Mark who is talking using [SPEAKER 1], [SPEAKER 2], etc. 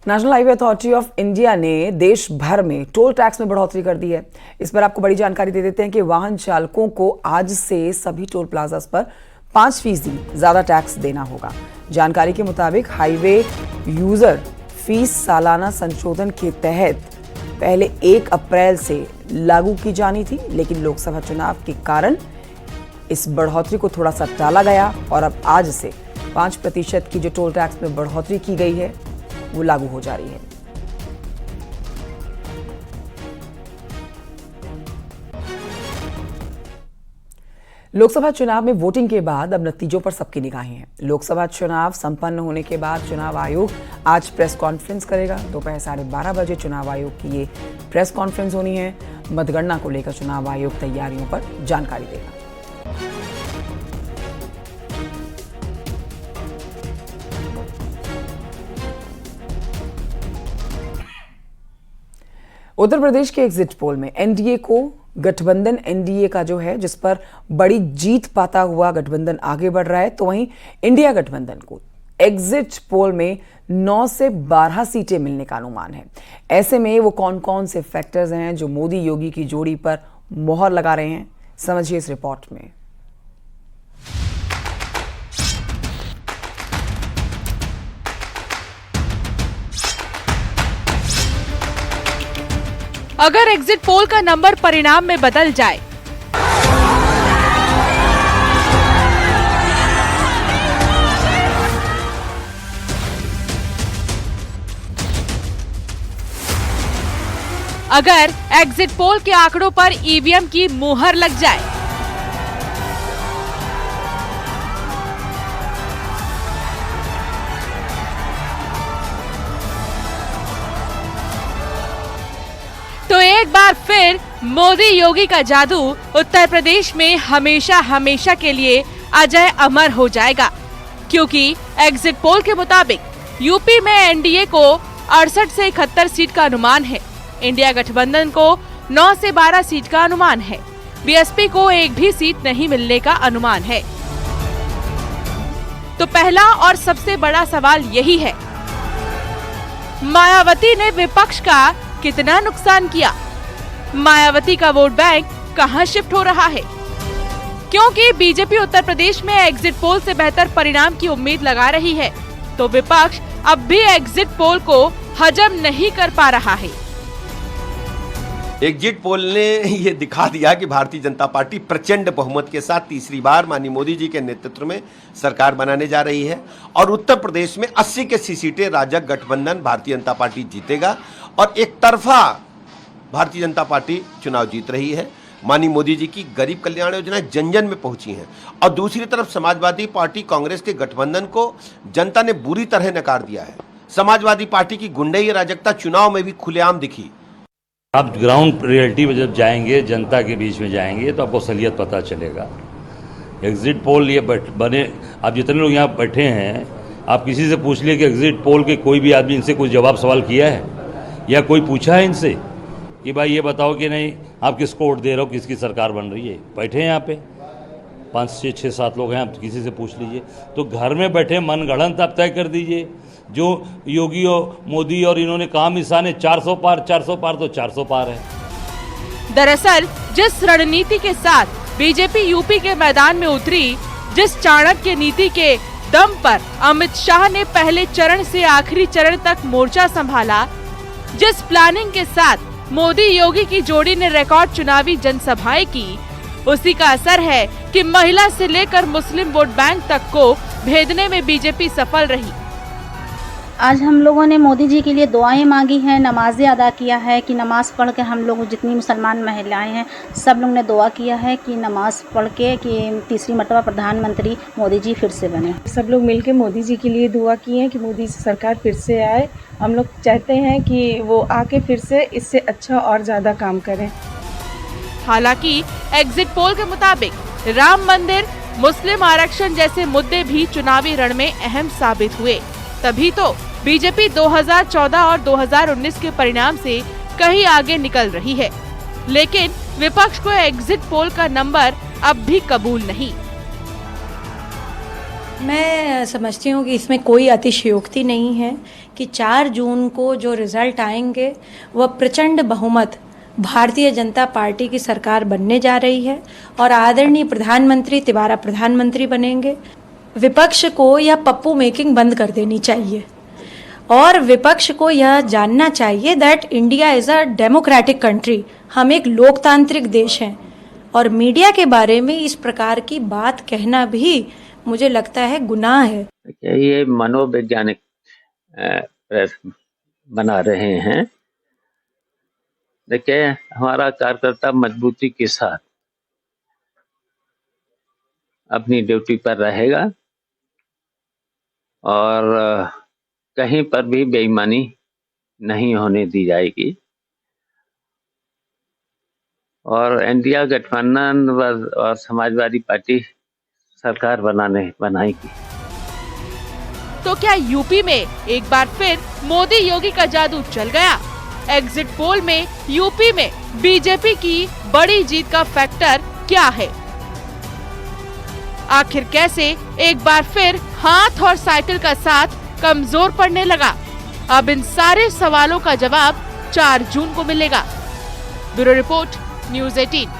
[SPEAKER 1] National highway authority of India ने देश भर में टोल टैक्स में बढ़ोतरी कर दी है। इस पर आपको बड़ी जानकारी दे देते हैं कि वाहन चालकों को आज से सभी टोल प्लाजास पर 5% ज्यादा टैक्स देना होगा। जानकारी के मुताबिक हाईवे यूजर फीस सालाना संशोधन के तहत पहले 1 अप्रैल से लागू की जानी थी, लेकिन लोकसभा चुनाव के कारण इस बढ़ोतरी को थोड़ा सा टाला गया और अब आज से 5% की जो टोल टैक्स में बढ़ोतरी की गई है वो लागू हो जा रही है। लोकसभा चुनाव में वोटिंग के बाद अब नतीजों पर सबकी निगाहें हैं। लोकसभा चुनाव संपन्न होने के बाद चुनाव आयोग आज प्रेस कॉन्फ्रेंस करेगा। दोपहर 12:30 बजे चुनाव आयोग की ये प्रेस कॉन्फ्रेंस होनी है। मतगणना को लेकर चुनाव आयोग तैयारियों पर जानकारी देगा। उत्तर प्रदेश के एग्जिट पोल में एनडीए को गठबंधन एनडीए का जो है, जिस पर बड़ी जीत पाता हुआ गठबंधन आगे बढ़ रहा है, तो वहीं इंडिया गठबंधन को एग्जिट पोल में 9 से 12 सीटें मिलने का अनुमान है। ऐसे में वो कौन कौन से फैक्टर्स हैं जो मोदी योगी की जोड़ी पर मोहर लगा रहे हैं, समझिए इस रिपोर्ट में।
[SPEAKER 2] अगर एग्जिट पोल का नंबर परिणाम में बदल जाए, अगर एग्जिट पोल के आंकड़ों पर ईवीएम की मुहर लग जाए, तो एक बार फिर मोदी योगी का जादू उत्तर प्रदेश में हमेशा हमेशा के लिए अजय अमर हो जाएगा, क्योंकि एग्जिट पोल के मुताबिक यूपी में एनडीए को 68 से 71 सीट का अनुमान है। इंडिया गठबंधन को 9 से 12 सीट का अनुमान है। बीएसपी को एक भी सीट नहीं मिलने का अनुमान है। तो पहला और सबसे बड़ा सवाल यही है, मायावती ने विपक्ष का कितना नुकसान किया? मायावती का वोट बैंक कहां शिफ्ट हो रहा है? क्योंकि बीजेपी उत्तर प्रदेश में एग्जिट पोल से बेहतर परिणाम की उम्मीद लगा रही है, तो विपक्ष अब भी एग्जिट पोल को हजम नहीं कर पा रहा है।
[SPEAKER 3] एग्जिट पोल ने ये दिखा दिया कि भारतीय जनता पार्टी प्रचंड बहुमत के साथ तीसरी बार माननीय मोदी जी के नेतृत्व में सरकार बनाने जा रही है और उत्तर प्रदेश में 80 के 80 सीटें राजग गठबंधन भारतीय जनता पार्टी जीतेगा और एक तरफा भारतीय जनता पार्टी चुनाव जीत रही है। माननीय मोदी जी की गरीब कल्याण योजना जन जन में पहुंची हैं और दूसरी तरफ समाजवादी पार्टी कांग्रेस के गठबंधन को जनता ने बुरी तरह नकार दिया है। समाजवादी पार्टी की गुंडई राजकता चुनाव में भी खुलेआम दिखी।
[SPEAKER 4] आप ग्राउंड रियलिटी में जब जाएंगे, जनता के बीच में जाएंगे, तो आपको असलियत पता चलेगा। एग्जिट पोल ये बने, आप जितने लोग यहाँ बैठे हैं, आप किसी से पूछ लिए कि एग्जिट पोल के कोई भी आदमी इनसे कोई जवाब सवाल किया है या कोई पूछा है इनसे कि भाई ये बताओ कि नहीं आप किसको वोट दे रहे हो, किसकी सरकार बन रही है? बैठे हैं यहाँ पे 5, 6, 6, 7 लोग हैं, आप किसी से पूछ लीजिए। तो घर में बैठे मनगढ़ंत आप तय कर दीजिए। जो योगी और मोदी और इन्होंने काम निशाने 400 पार तो 400 पार है।
[SPEAKER 2] दरअसल जिस रणनीति के साथ बीजेपी यूपी के मैदान में उतरी, जिस चाणक्य नीति के दम पर अमित शाह ने पहले चरण से आखिरी चरण तक मोर्चा संभाला, जिस प्लानिंग के साथ मोदी योगी की जोड़ी ने रिकॉर्ड चुनावी जनसभाएं की, उसी का असर है कि महिला से लेकर मुस्लिम वोट बैंक तक को भेदने में बीजेपी सफल रही।
[SPEAKER 5] आज हम लोगों ने मोदी जी के लिए दुआएं मांगी हैं, नमाजें अदा किया है कि नमाज पढ़ के हम लोग जितनी मुसलमान महिलाएं हैं सब लोग ने दुआ किया है कि नमाज पढ़ के कि तीसरी मर्तबा प्रधानमंत्री मोदी जी फिर से बने।
[SPEAKER 6] सब लोग मिलके मोदी जी के लिए दुआ किए हैं कि मोदी सरकार फिर से आए। हम लोग चाहते हैं कि वो आके फिर से इससे अच्छा और ज़्यादा काम करें।
[SPEAKER 2] हालांकि एग्जिट पोल के मुताबिक राम मंदिर, मुस्लिम आरक्षण जैसे मुद्दे भी चुनावी रण में अहम साबित हुए। तभी तो बीजेपी 2014 और 2019 के परिणाम से कहीं आगे निकल रही है, लेकिन विपक्ष को एग्जिट पोल का नंबर अब भी कबूल नहीं।
[SPEAKER 7] मैं समझती हूँ कि इसमें कोई अतिशयोक्ति नहीं है कि 4 जून को जो रिजल्ट आएंगे वह प्रचंड बहुमत भारतीय जनता पार्टी की सरकार बनने जा रही है और आदरणीय प्रधानमंत्री तिबारा प्रधानमंत्री बनेंगे। विपक्ष को यह पप्पू मेकिंग बंद कर देनी चाहिए और विपक्ष को यह जानना चाहिए that India is a democratic country, हम एक लोकतांत्रिक देश हैं और मीडिया के बारे में इस प्रकार की बात कहना भी मुझे लगता है गुनाह है।
[SPEAKER 8] ये मनोवैज्ञानिक प्रेस बना रहे हैं। देखिए, हमारा कार्यकर्ता मजबूती के साथ अपनी ड्यूटी पर रहेगा और कहीं पर भी बेईमानी नहीं होने दी जाएगी और इंडिया गठबंधन और समाजवादी पार्टी सरकार बनाएगी।
[SPEAKER 2] तो क्या यूपी में एक बार फिर मोदी योगी का जादू चल गया? एग्जिट पोल में यूपी में बीजेपी की बड़ी जीत का फैक्टर क्या है? आखिर कैसे एक बार फिर हाथ और साइकिल का साथ कमजोर पड़ने लगा? अब इन सारे सवालों का जवाब 4 जून को मिलेगा। Bureau report, news 18।